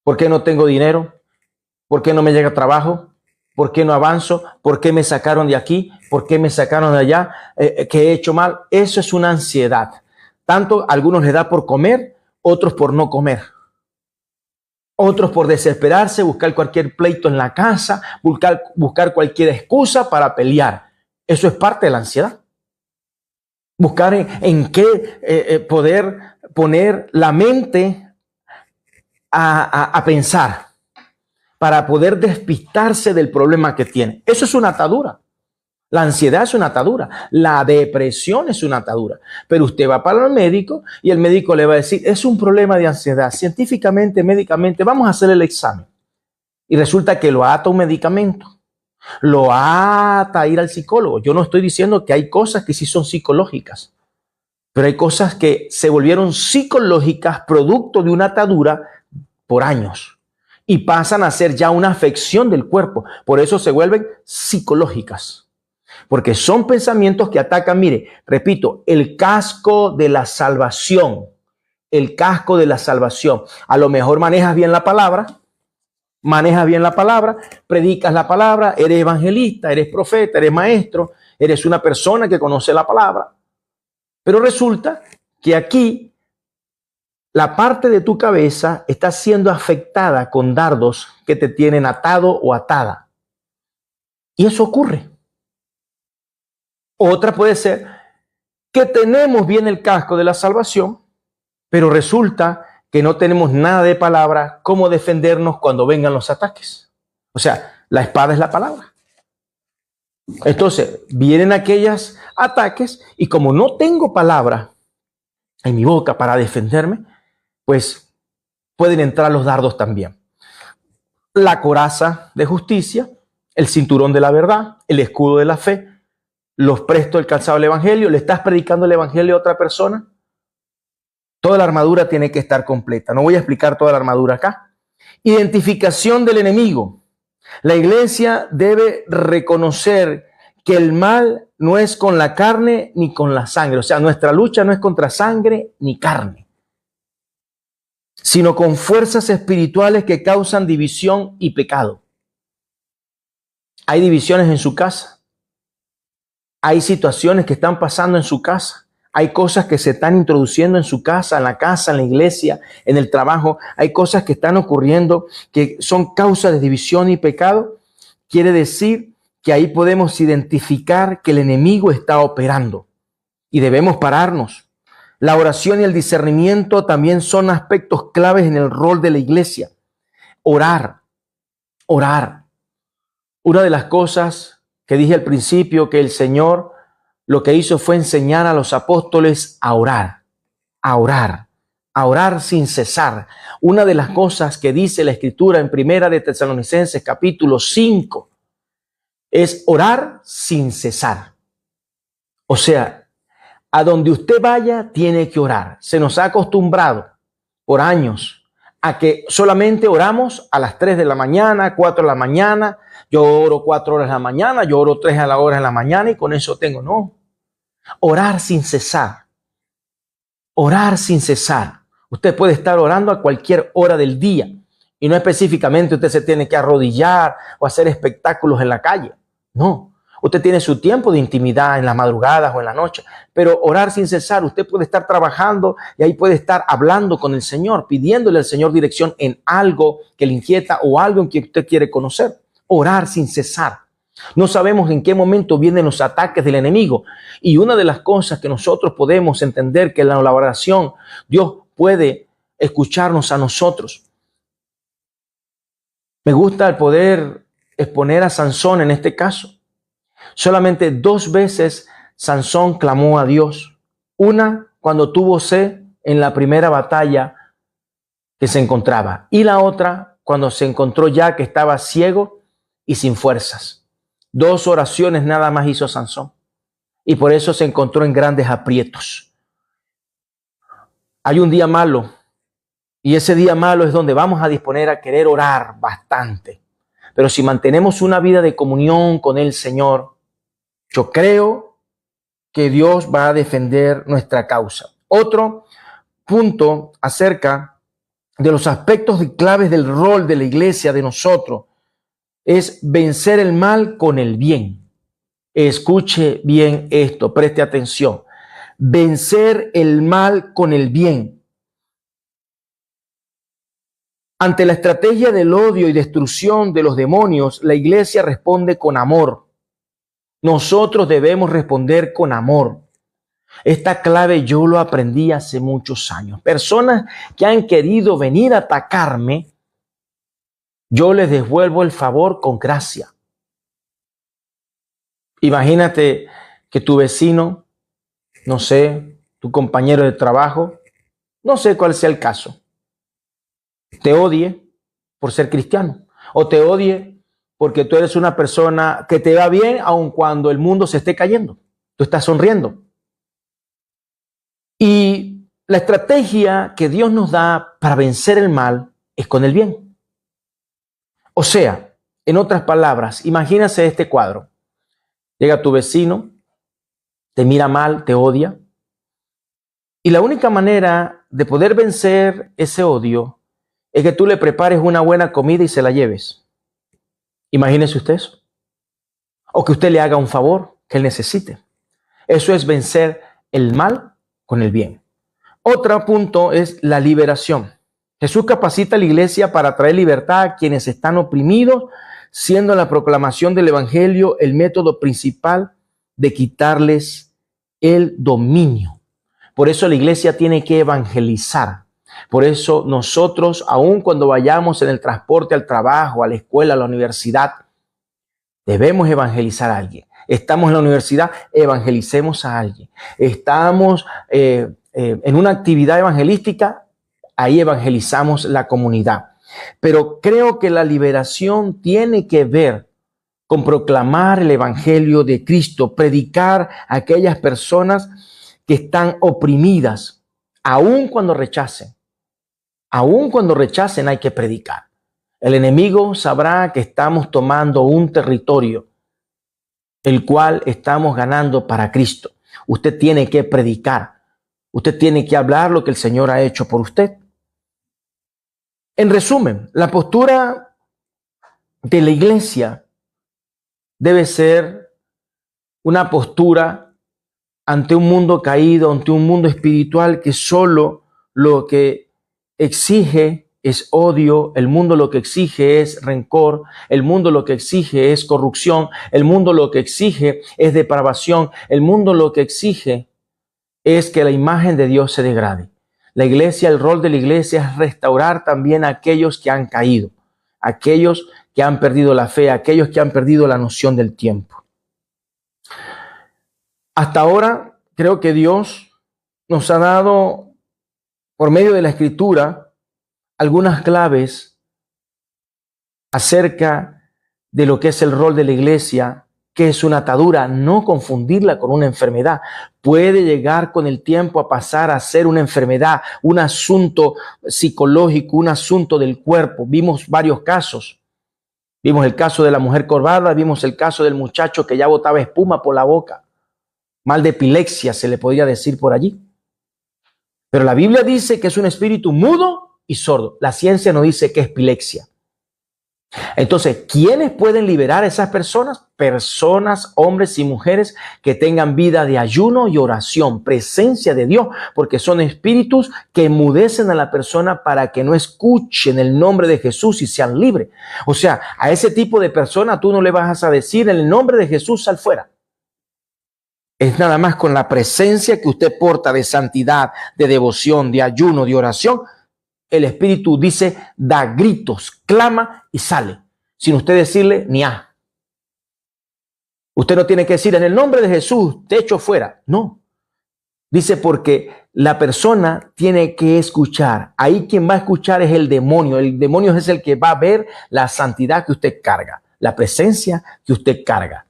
¿por qué no tengo dinero? ¿Por qué no me llega trabajo? ¿Por qué no avanzo? ¿Por qué me sacaron de aquí? ¿Por qué me sacaron de allá? ¿Qué he hecho mal? Eso es una ansiedad. Tanto a algunos les da por comer, otros por no comer. Otros por desesperarse, buscar cualquier pleito en la casa, buscar cualquier excusa para pelear. Eso es parte de la ansiedad. Buscar en qué poder poner la mente a pensar para poder despistarse del problema que tiene. Eso es una atadura. La ansiedad es una atadura. La depresión es una atadura. Pero usted va para el médico y el médico le va a decir, es un problema de ansiedad. Científicamente, médicamente, vamos a hacer el examen. Y resulta que lo ata un medicamento. Lo ata a ir al psicólogo. Yo no estoy diciendo que hay cosas que sí son psicológicas. Pero hay cosas que se volvieron psicológicas producto de una atadura por años. Y pasan a ser ya una afección del cuerpo. Por eso se vuelven psicológicas. Porque son pensamientos que atacan, mire, repito, el casco de la salvación. El casco de la salvación. A lo mejor manejas bien la palabra, predicas la palabra, eres evangelista, eres profeta, eres maestro, eres una persona que conoce la palabra. Pero resulta que aquí la parte de tu cabeza está siendo afectada con dardos que te tienen atado o atada. Y eso ocurre. Otra puede ser que tenemos bien el casco de la salvación, pero resulta que no tenemos nada de palabra, cómo defendernos cuando vengan los ataques. O sea, la espada es la palabra. Entonces, vienen aquellos ataques y como no tengo palabra en mi boca para defenderme, pues pueden entrar los dardos también. La coraza de justicia, el cinturón de la verdad, el escudo de la fe, los prestos del calzado del evangelio. ¿Le estás predicando el evangelio a otra persona? Toda la armadura tiene que estar completa. No voy a explicar toda la armadura acá. Identificación del enemigo. La iglesia debe reconocer que el mal no es con la carne ni con la sangre. O sea, nuestra lucha no es contra sangre ni carne, sino con fuerzas espirituales que causan división y pecado. Hay divisiones en su casa. Hay situaciones que están pasando en su casa. Hay cosas que se están introduciendo en su casa, en la iglesia, en el trabajo. Hay cosas que están ocurriendo que son causa de división y pecado. Quiere decir que ahí podemos identificar que el enemigo está operando y debemos pararnos. La oración y el discernimiento también son aspectos claves en el rol de la iglesia. Orar. Una de las cosas que dije al principio que el Señor lo que hizo fue enseñar a los apóstoles a orar, a orar, a orar sin cesar. Una de las cosas que dice la Escritura en Primera de Tesalonicenses capítulo 5 es orar sin cesar. O sea, a donde usted vaya tiene que orar. Se nos ha acostumbrado por años a que solamente oramos a las 3 de la mañana, 4 de la mañana. Yo oro 4 horas en la mañana, yo oro 3 horas en la mañana y con eso tengo. No. Orar sin cesar. Orar sin cesar. Usted puede estar orando a cualquier hora del día y no específicamente usted se tiene que arrodillar o hacer espectáculos en la calle. No. Usted tiene su tiempo de intimidad en las madrugadas o en la noche, pero orar sin cesar. Usted puede estar trabajando y ahí puede estar hablando con el Señor, pidiéndole al Señor dirección en algo que le inquieta o algo en que usted quiere conocer. Orar sin cesar. No sabemos en qué momento vienen los ataques del enemigo. Y una de las cosas que nosotros podemos entender que en la oración Dios puede escucharnos a nosotros. Me gusta el poder exponer a Sansón en este caso. Solamente 2 veces Sansón clamó a Dios. Una cuando tuvo sed en la primera batalla que se encontraba. Y la otra cuando se encontró ya que estaba ciego y sin fuerzas. 2 oraciones nada más hizo Sansón. Y por eso se encontró en grandes aprietos. Hay un día malo. Y ese día malo es donde vamos a disponer a querer orar bastante. Pero si mantenemos una vida de comunión con el Señor, yo creo que Dios va a defender nuestra causa. Otro punto acerca de los aspectos claves del rol de la iglesia, de nosotros, es vencer el mal con el bien. Escuche bien esto, preste atención. Vencer el mal con el bien. Ante la estrategia del odio y destrucción de los demonios, la iglesia responde con amor. Nosotros debemos responder con amor. Esta clave yo lo aprendí hace muchos años. Personas que han querido venir a atacarme, yo les devuelvo el favor con gracia. Imagínate que tu vecino, no sé, tu compañero de trabajo, no sé cuál sea el caso, te odie por ser cristiano o te odie porque tú eres una persona que te va bien aun cuando el mundo se esté cayendo. Tú estás sonriendo. Y la estrategia que Dios nos da para vencer el mal es con el bien. O sea, en otras palabras, imagínate este cuadro. Llega tu vecino, te mira mal, te odia. Y la única manera de poder vencer ese odio es que tú le prepares una buena comida y se la lleves. Imagínese usted eso. O que usted le haga un favor que él necesite. Eso es vencer el mal con el bien. Otro punto es la liberación. Jesús capacita a la iglesia para traer libertad a quienes están oprimidos, siendo la proclamación del evangelio el método principal de quitarles el dominio. Por eso la iglesia tiene que evangelizar. Por eso nosotros, aun cuando vayamos en el transporte al trabajo, a la escuela, a la universidad, debemos evangelizar a alguien. Estamos en la universidad, evangelicemos a alguien. Estamos en una actividad evangelística, ahí evangelizamos la comunidad. Pero creo que la liberación tiene que ver con proclamar el evangelio de Cristo, predicar a aquellas personas que están oprimidas, aun cuando rechacen. Aun cuando rechacen hay que predicar. El enemigo sabrá que estamos tomando un territorio, el cual estamos ganando para Cristo. Usted tiene que predicar. Usted tiene que hablar lo que el Señor ha hecho por usted. En resumen, la postura de la iglesia debe ser una postura ante un mundo caído, ante un mundo espiritual que solo lo que exige es odio, el mundo lo que exige es rencor, el mundo lo que exige es corrupción, el mundo lo que exige es depravación, el mundo lo que exige es que la imagen de Dios se degrade. La iglesia, el rol de la iglesia es restaurar también a aquellos que han caído, aquellos que han perdido la fe, aquellos que han perdido la noción del tiempo. Hasta ahora creo que Dios nos ha dado, por medio de la Escritura, algunas claves acerca de lo que es el rol de la iglesia, que es una atadura, no confundirla con una enfermedad. Puede llegar con el tiempo a pasar a ser una enfermedad, un asunto psicológico, un asunto del cuerpo. Vimos varios casos. Vimos el caso de la mujer corvada, vimos el caso del muchacho que ya botaba espuma por la boca. Mal de epilepsia se le podría decir por allí. Pero la Biblia dice que es un espíritu mudo y sordo. La ciencia no dice que es epilepsia. Entonces, ¿quiénes pueden liberar a esas personas? Personas, hombres y mujeres que tengan vida de ayuno y oración, presencia de Dios, porque son espíritus que enmudecen a la persona para que no escuchen el nombre de Jesús y sean libres. O sea, a ese tipo de persona tú no le vas a decir en el nombre de Jesús sal fuera. Es nada más con la presencia que usted porta de santidad, de devoción, de ayuno, de oración. El espíritu dice, da gritos, clama y sale, sin usted decirle ni a. Usted no tiene que decir en el nombre de Jesús, te echo fuera. No. Dice porque la persona tiene que escuchar. Ahí quien va a escuchar es el demonio. El demonio es el que va a ver la santidad que usted carga, la presencia que usted carga.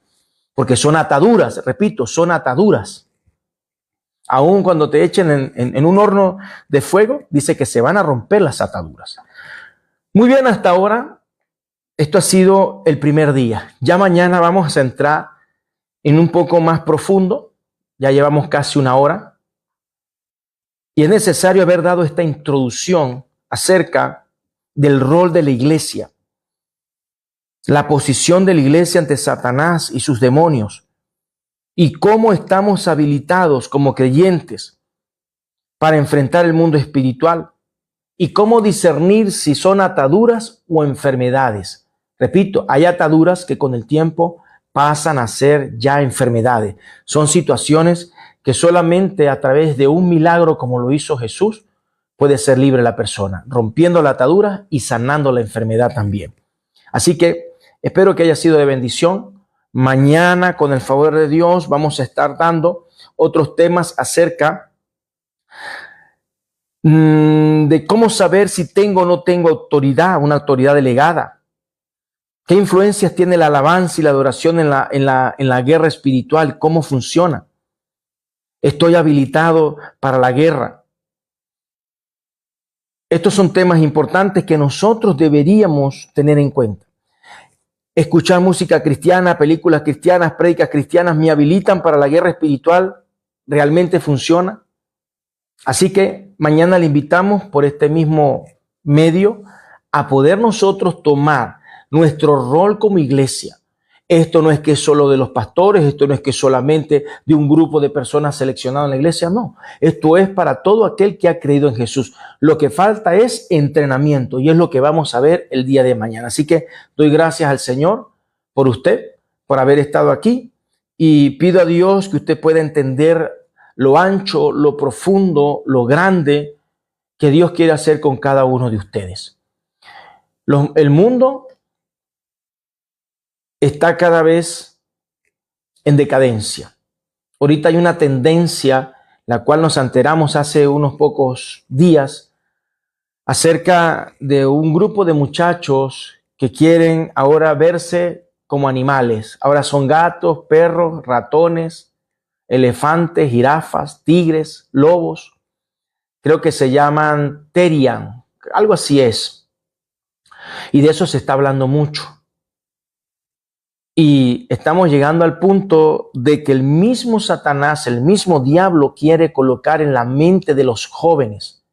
Porque son ataduras, repito, son ataduras. Aún cuando te echen en un horno de fuego, dice que se van a romper las ataduras. Muy bien, hasta ahora, esto ha sido el primer día. Ya mañana vamos a entrar en un poco más profundo. Ya llevamos casi una hora. Y es necesario haber dado esta introducción acerca del rol de la iglesia, la posición de la iglesia ante Satanás y sus demonios, y cómo estamos habilitados como creyentes para enfrentar el mundo espiritual y cómo discernir si son ataduras o enfermedades. Repito, hay ataduras que con el tiempo pasan a ser ya enfermedades. Son situaciones que solamente a través de un milagro como lo hizo Jesús puede ser libre la persona, rompiendo la atadura y sanando la enfermedad también. Así que espero que haya sido de bendición. Mañana, con el favor de Dios, vamos a estar dando otros temas acerca de cómo saber si tengo o no tengo autoridad, una autoridad delegada. ¿Qué influencias tiene la alabanza y la adoración en la guerra espiritual? ¿Cómo funciona? ¿Estoy habilitado para la guerra? Estos son temas importantes que nosotros deberíamos tener en cuenta. Escuchar música cristiana, películas cristianas, prédicas cristianas me habilitan para la guerra espiritual. ¿Realmente funciona? Así que mañana le invitamos por este mismo medio a poder nosotros tomar nuestro rol como iglesia. Esto no es que es solo de los pastores, esto no es que solamente de un grupo de personas seleccionadas en la iglesia, no. Esto es para todo aquel que ha creído en Jesús. Lo que falta es entrenamiento y es lo que vamos a ver el día de mañana. Así que doy gracias al Señor por usted, por haber estado aquí, y pido a Dios que usted pueda entender lo ancho, lo profundo, lo grande que Dios quiere hacer con cada uno de ustedes. El mundo está cada vez en decadencia. Ahorita hay una tendencia, la cual nos enteramos hace unos pocos días, acerca de un grupo de muchachos que quieren ahora verse como animales. Ahora son gatos, perros, ratones, elefantes, jirafas, tigres, lobos. Creo que se llaman Terian, algo así es. Y de eso se está hablando mucho. Y estamos llegando al punto de que el mismo Satanás, el mismo diablo quiere colocar en la mente de los jóvenes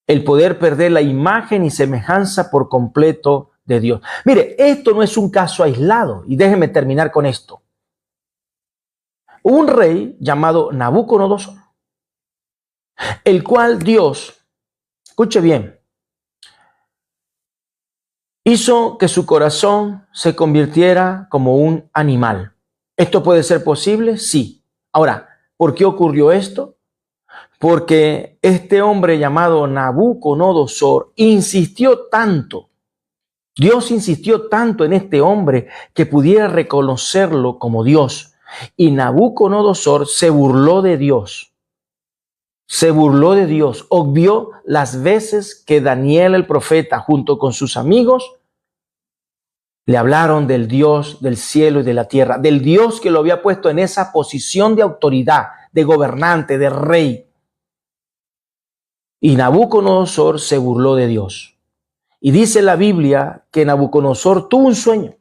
el poder perder la imagen y semejanza por completo de Dios. Mire, esto no es un caso aislado y déjenme terminar con esto. Un rey llamado Nabucodonosor, el cual Dios, escuche bien, hizo que su corazón se convirtiera como un animal. ¿Esto puede ser posible? Sí. Ahora, ¿por qué ocurrió esto? Porque este hombre llamado Nabucodonosor insistió tanto, Dios insistió tanto en este hombre que pudiera reconocerlo como Dios. Y Nabucodonosor se burló de Dios. Se burló de Dios. Obvió las veces que Daniel el profeta, junto con sus amigos, le hablaron del Dios del cielo y de la tierra, del Dios que lo había puesto en esa posición de autoridad, de gobernante, de rey. Y Nabucodonosor se burló de Dios. Y dice la Biblia que Nabucodonosor tuvo un sueño.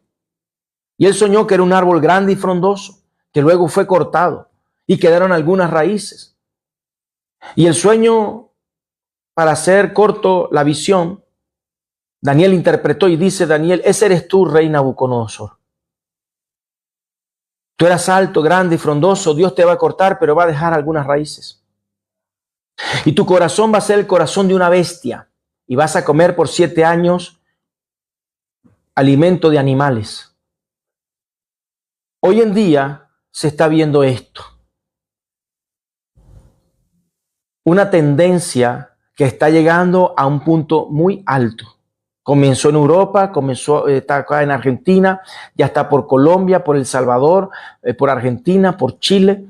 Y él soñó que era un árbol grande y frondoso, que luego fue cortado y quedaron algunas raíces. Y el sueño, para hacer corto la visión, Daniel interpretó y dice Daniel: ese eres tú, rey Nabucodonosor. Tú eras alto, grande y frondoso, Dios te va a cortar, pero va a dejar algunas raíces. Y tu corazón va a ser el corazón de una bestia, y vas a comer por 7 años alimento de animales. Hoy en día se está viendo esto. Una tendencia que está llegando a un punto muy alto. Comenzó en Europa, está acá en Argentina, ya está por Colombia, por El Salvador, por Argentina, por Chile.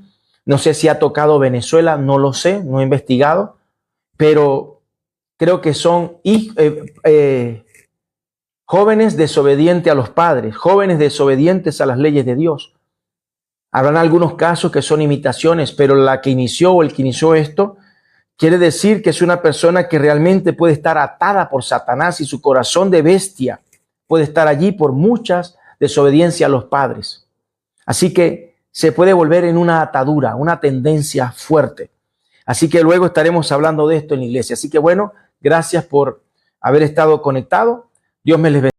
No sé si ha tocado Venezuela, no lo sé, no he investigado, pero creo que son jóvenes desobedientes a los padres, jóvenes desobedientes a las leyes de Dios. Habrán algunos casos que son imitaciones, pero la que inició o el que inició esto quiere decir que es una persona que realmente puede estar atada por Satanás y su corazón de bestia puede estar allí por muchas desobediencias a los padres. Así que se puede volver en una atadura, una tendencia fuerte. Así que luego estaremos hablando de esto en la iglesia. Así que bueno, gracias por haber estado conectado. Dios me les bendiga.